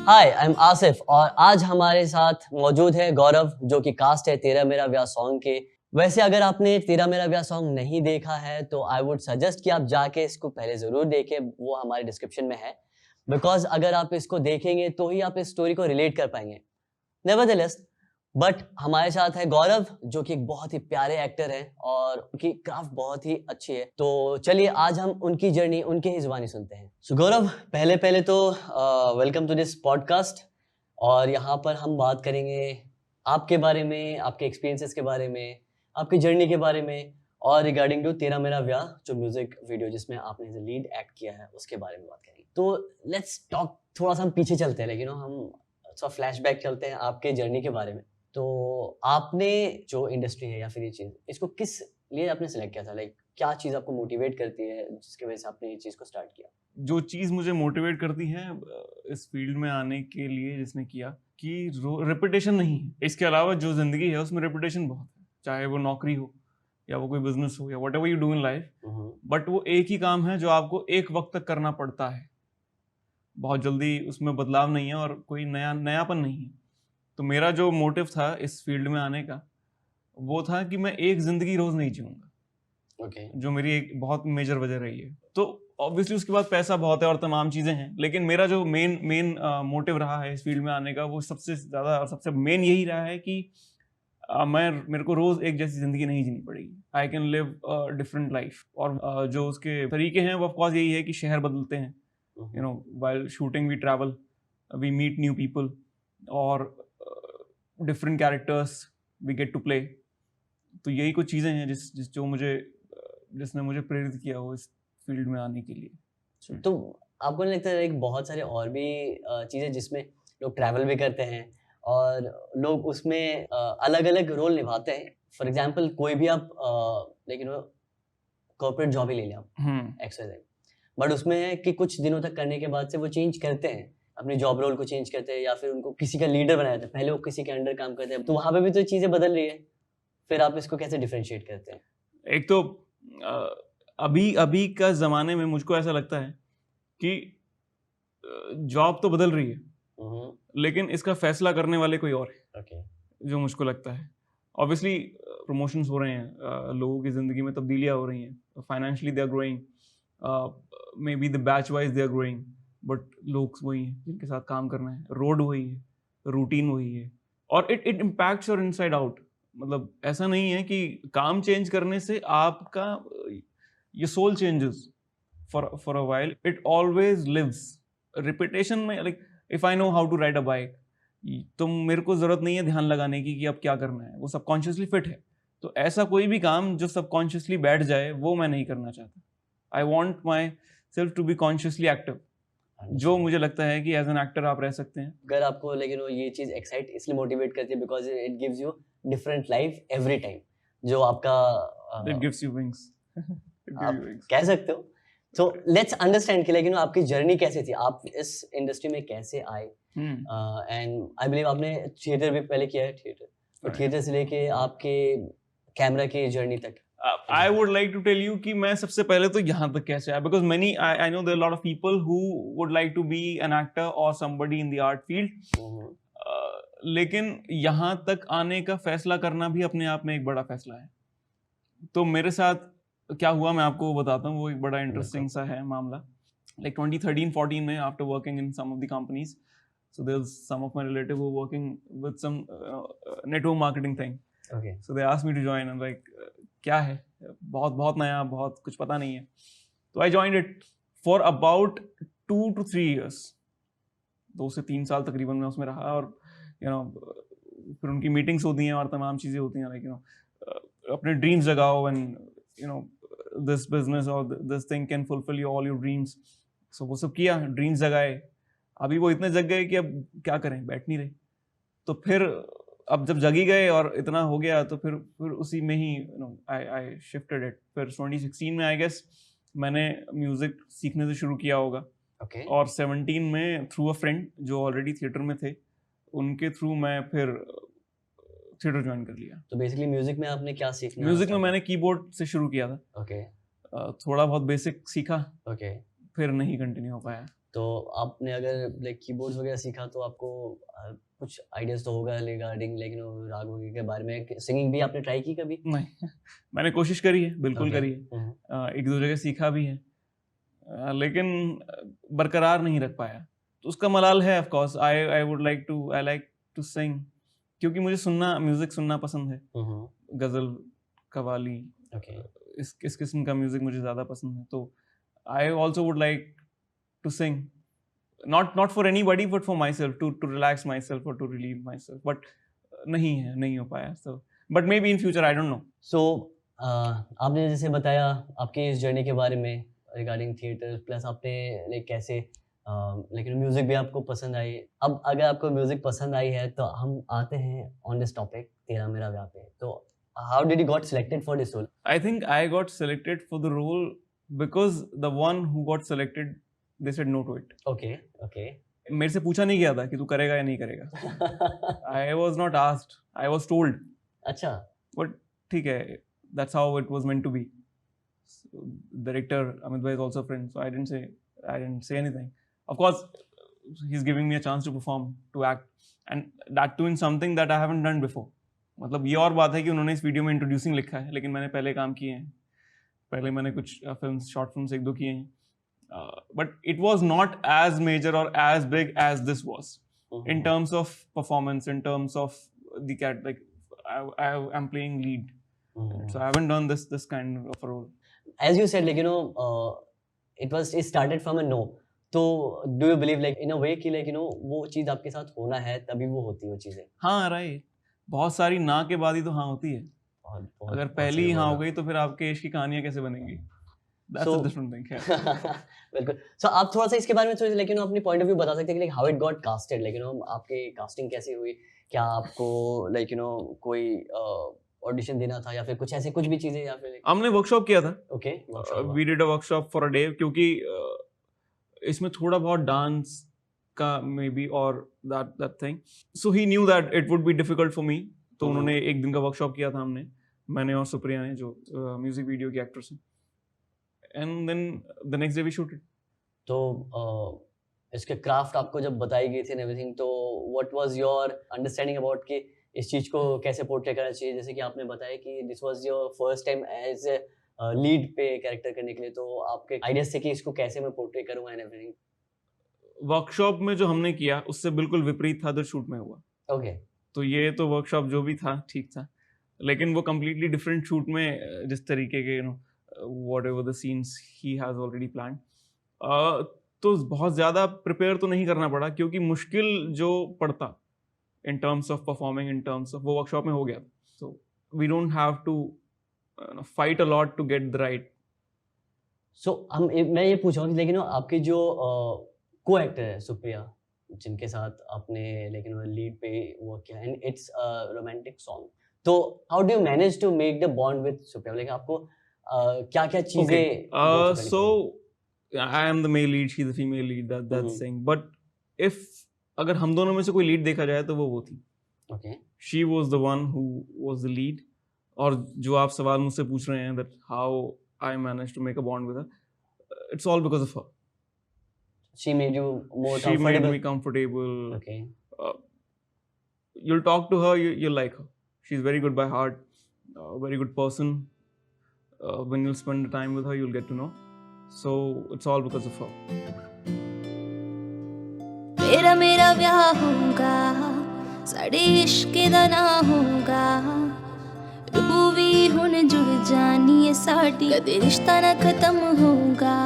Hi I am Asif और आज हमारे साथ मौजूद है गौरव जो कि कास्ट है तेरा मेरा ब्याह सॉन्ग के। वैसे अगर आपने तेरा मेरा ब्याह सॉन्ग नहीं देखा है तो आई वुड सजेस्ट कि आप जाके इसको पहले ज़रूर देखें, वो हमारे डिस्क्रिप्शन में है। बिकॉज अगर आप इसको देखेंगे तो ही आप इस स्टोरी को रिलेट कर पाएंगे। नेवरदलेस बट हमारे साथ है गौरव जो कि एक बहुत ही प्यारे एक्टर हैं और उनकी क्राफ्ट बहुत ही अच्छी है। तो चलिए आज हम उनकी जर्नी उनके ही जुबानी सुनते हैं। सो गौरव, पहले तो वेलकम टू दिस पॉडकास्ट। और यहाँ पर हम बात करेंगे आपके बारे में, आपके एक्सपीरियंसेस के बारे में, आपकी जर्नी के बारे में और रिगार्डिंग टू तेरा मेरा ब्याह जो म्यूजिक वीडियो जिसमें आपने एज लीड एक्ट किया है उसके बारे में बात करेंगे। तो लेट्स टॉक, थोड़ा सा हम पीछे चलते हैं, लेकिन हम थोड़ा फ्लैशबैक चलते हैं आपके जर्नी के बारे में। तो आपने जो इंडस्ट्री है या फिर ये चीज़, इसको किस लिए आपने सेलेक्ट किया था? लाइक क्या चीज़ आपको मोटिवेट करती है जिसकी वजह से आपने ये चीज़ को स्टार्ट किया? जो चीज़ मुझे मोटिवेट करती है इस फील्ड में आने के लिए जिसने किया कि रेपुटेशन नहीं है, इसके अलावा जो ज़िंदगी है उसमें रेपुटेशन बहुत है, चाहे वो नौकरी हो या वो कोई बिजनेस हो या what ever you do in life. But वो एक ही काम है जो आपको एक वक्त तक करना पड़ता है, बहुत जल्दी उसमें बदलाव नहीं है और कोई नयापन नहीं है। तो मेरा जो मोटिव था इस फील्ड में आने का वो था कि मैं एक ज़िंदगी रोज़ नहीं जीऊँगा, जो मेरी एक बहुत मेजर वजह रही है। तो ऑब्वियसली उसके बाद पैसा बहुत है और तमाम चीज़ें हैं, लेकिन मेरा जो मेन मोटिव रहा है इस फील्ड में आने का वो सबसे ज़्यादा और सबसे मेन यही रहा है कि मेरे को रोज़ एक जैसी ज़िंदगी नहीं जीनी पड़ेगी। I can live different life. और जो उसके तरीके हैं वो ऑफकोर्स यही है कि शहर बदलते हैं, you know, while shooting we travel, we meet new people और different characters we get to play. तो यही कुछ चीज़ें हैं जिसने मुझे प्रेरित किया हो इस फील्ड में आने के लिए। तो आपको नहीं लगता है एक बहुत सारे और भी चीज़ें जिसमें लोग ट्रैवल भी करते हैं और लोग उसमें अलग अलग रोल निभाते हैं? फॉर एग्जाम्पल कोई भी आप लेकिन कॉर्पोरेट जॉब ही ले लें आप, एक्सवाइजेड, बट उसमें है कि कुछ दिनों तक करने के बाद से वो चेंज करते हैं, अपने जॉब रोल को चेंज करते हैं या फिर उनको किसी का लीडर बनाया जाता है। पहले वो किसी के अंडर काम करते हैं, तो वहाँ पे भी तो चीज़ें बदल रही है। फिर आप इसको कैसे डिफरेंशिएट करते हैं? एक तो अभी का ज़माने में मुझको ऐसा लगता है कि जॉब तो बदल रही है, लेकिन इसका फैसला करने वाले कोई और है। जो मुझको लगता है, ऑब्वियसली प्रमोशंस हो रहे हैं, लोगों की ज़िंदगी में तब्दीलियाँ हो रही हैं, financially they are growing, maybe the batch wise they are growing, but लोग वही हैं जिनके साथ काम करना है, रोड वही है, रूटीन वही है, और it impacts your inside out. मतलब ऐसा नहीं है कि काम चेंज करने से आपका ये soul changes for a while, it always lives. Repetition में, like if I know how to ride a bike, तो मेरे को जरूरत नहीं है ध्यान लगाने की कि अब क्या करना है, वो सबकॉन्शियसली फिट है। तो ऐसा कोई भी काम जो सबकॉन्शियसली बैठ जाए वो मैं नहीं करना चाहता। I want myself to be consciously active, जो मुझे लगता है कि एज एन एक्टर आप रह सकते हैं। अगर आपको लेकिन ये चीज़ एक्साइट इसलिए मोटिवेट करती है because it gives you different life every time, जो आपका इट गिव्स यू विंग्स, आप कह सकते हो। तो लेट्स अंडरस्टैंड कि लेकिन आपकी जर्नी कैसे थी, आप इस इंडस्ट्री में कैसे आए? एंड आई बिलीव आपने थिएटर भी पहले किया है, थिएटर से लेके आपके कैमरा की जर्नी तक। I would like to tell you कि मैं सबसे पहले तो यहाँ तक कैसे आया, because I know there are a lot of people who would like to be an actor or somebody in the art field, लेकिन यहाँ तक आने का फैसला करना भी अपने आप में एक बड़ा फैसला है। तो मेरे साथ क्या हुआ मैं आपको बताता हूँ, वो एक बड़ा इंटरेस्टिंग सा है मामला। Like 2013-14 में, after working in some of the companies, so there's some of my relative who were working with some network marketing thing. So they asked me to join, and like क्या है, बहुत नया, बहुत कुछ पता नहीं है। तो I joined it for about 2 to 3 years, 2 से 3 साल तकरीबन मैं उसमें रहा। और फिर उनकी मीटिंग्स होती हैं और तमाम चीज़ें होती हैं, लाइक अपने ड्रीम्स जगाओ, and this business or this thing can fulfill you all your dreams. So वो सब किया, ड्रीम्स जगाए। अभी वो इतने जग गए कि अब क्या करें, बैठ नहीं रहे। तो फिर अब जब जगी गए और इतना हो गया तो फिर उसी में ही आई शिफ्टेड इट। फिर 2016 में आई गेस मैंने म्यूजिक सीखने से शुरू किया होगा। और 17 में थ्रू अ फ्रेंड जो ऑलरेडी थिएटर में थे, उनके थ्रू मैं फिर थिएटर ज्वाइन कर लिया। तो बेसिकली म्यूजिक में आपने क्या सीखना? म्यूजिक में मैंने कीबोर्ड से शुरू किया था। ओके। थोड़ा बहुत बेसिक सीखा, ओके। फिर नहीं कंटिन्यू हो पाया। तो आपने अगर लाइक कीबोर्ड्स वगैरह सीखा तो आपको कुछ आइडियाज तो होगा रिगार्डिंग लाइक राग वगैरह के बारे में। सिंगिंग भी आपने ट्राई की कभी? नहीं मैंने कोशिश करी है, बिल्कुल Okay. करी है, एक दो जगह सीखा भी है, लेकिन बरकरार नहीं रख पाया, तो उसका मलाल है। Of course I like to sing, क्योंकि मुझे म्यूजिक सुनना पसंद है, गजल, कवाली, Okay. इस किस्म का म्यूजिक मुझे ज्यादा पसंद है। तो I also would like to sing, not for anybody but for myself, to relax myself or to relieve myself, but नहीं हो पाया। So but maybe in future, I don't know. So आपने जैसे बताया आपकी इस जर्नी के बारे में रिगार्डिंग थिएटर, प्लस आपने लाइक कैसे लेकिन म्यूजिक भी आपको पसंद आई। अब अगर आपको म्यूजिक पसंद आई है तो हम आते हैं ऑन दिस टॉपिक तेरा मेरा व्याह पे। तो how did you got selected for this role? I think I got selected for the role because the one who got selected, they said no to it. Okay okay. मेरे से पूछा नहीं गया था कि तू करेगा या नहीं करेगा। I was not asked, I was told. अच्छा। But ठीक है, that's how it was meant to be. So, director Amit Bhai is also a friend, so I didn't say anything. Of course, he's giving me a chance to perform, to act, and that too in something that I haven't done before. मतलब ये और बात है कि उन्होंने इस video में introducing लिखा है, लेकिन मैंने पहले काम किए हैं, पहले मैंने कुछ शॉर्ट फिल्म्स एक दो किए हैं, but it was not as major or as big as this was in terms of performance, in terms of the cat, like I'm playing lead, so I haven't done this kind of a role. As you said, like it started from a no. तो do you believe like in a way कि like वो चीज आपके साथ होना है तभी वो होती है वो चीजें? हाँ राइट, बहुत सारी ना के बाद ही तो हाँ होती है। अगर पहली ही हाँ हो गई तो फिर आपके इश्क की कहानियां कैसे बनेंगी? That's a different thing. बिल्कुल। So आप थोड़ा सा इसके बारे में थोड़ा सा लेकिन अपनी पॉइंट ऑफ व्यू बता सकते हैं कि like how it got casted, like आपकी कास्टिंग कैसी हुई? क्या आपको like कोई ऑडिशन देना था या फिर कुछ ऐसे कुछ भी चीजें या फिर हमने वर्कशॉप किया था। Okay, we did a workshop for a day, क्योंकि इसमें थोड़ा बहुत डांस का मे बी और that thing, so he knew that it would be difficult for me, तो उन्होंने एक दिन का वर्कशॉप किया था मैंने और सुप्रिया ने, जो म्यूजिक वीडियो की एक्ट्रेस हैं, and then the next day we shooted. तो इसके क्राफ्ट आपको जब बताई गई थी एंड एवरीथिंग, तो what was your understanding about कि इस चीज को कैसे पोर्ट्रे करना चाहिए? जैसे कि आपने बताया कि this was your first time as a lead पे कैरेक्टर करने के लिए, तो आपके आइडियाज थे कि इसको कैसे मैं पोर्ट्रे करूंगा एंड एवरीथिंग? वर्कशॉप में जो हमने किया उससे बिल्कुल विपरीत था जो शूट में हुआ। ओके। तो ये तो वर्कशॉप जो भी था ठीक था, लेकिन वो कम्प्लीटली डिफरेंट शूट में जिस तरीके के whatever the scenes he has already planned, तो बहुत ज़्यादा प्रिपेयर तो नहीं करना पड़ा, क्योंकि मुश्किल जो पड़ता in terms of performing, in terms of वो वर्कशॉप में हो गया, so we don't have to fight a lot to get the right. So मैं ये पूछ रहा हूँ लेकिन आपके जो को एक्टर है सुप्रिया, जिनके साथ आपने लेकिन लीड पे वर्क किया, एंड इट्स रोमांटिक सॉन्ग, तो how do you manage to make the bond with Supriya? Like आपको क्या-क्या चीजें? So I am the male lead, she is the female lead, that's thing, but if अगर हम दोनों में से कोई लीड देखा जाए तो वो थी। Okay. She was the one who was the lead, और जो आप सवाल मुझसे पूछ रहे हैं that how I managed to make a bond with her, it's all because of her. She made you more She comfortable? made me comfortable. Okay. You'll talk to her, you'll like her. She's very good by heart, very good person. When you'll spend the time with her, you'll get to know. So it's all because of her. तेरा मेरा व्याह होगा, साढ़े इश्क दा ना होगा, रूह भी हुण जुड़ जानी है साडी, कदे रिश्ता ना खत्म होगा।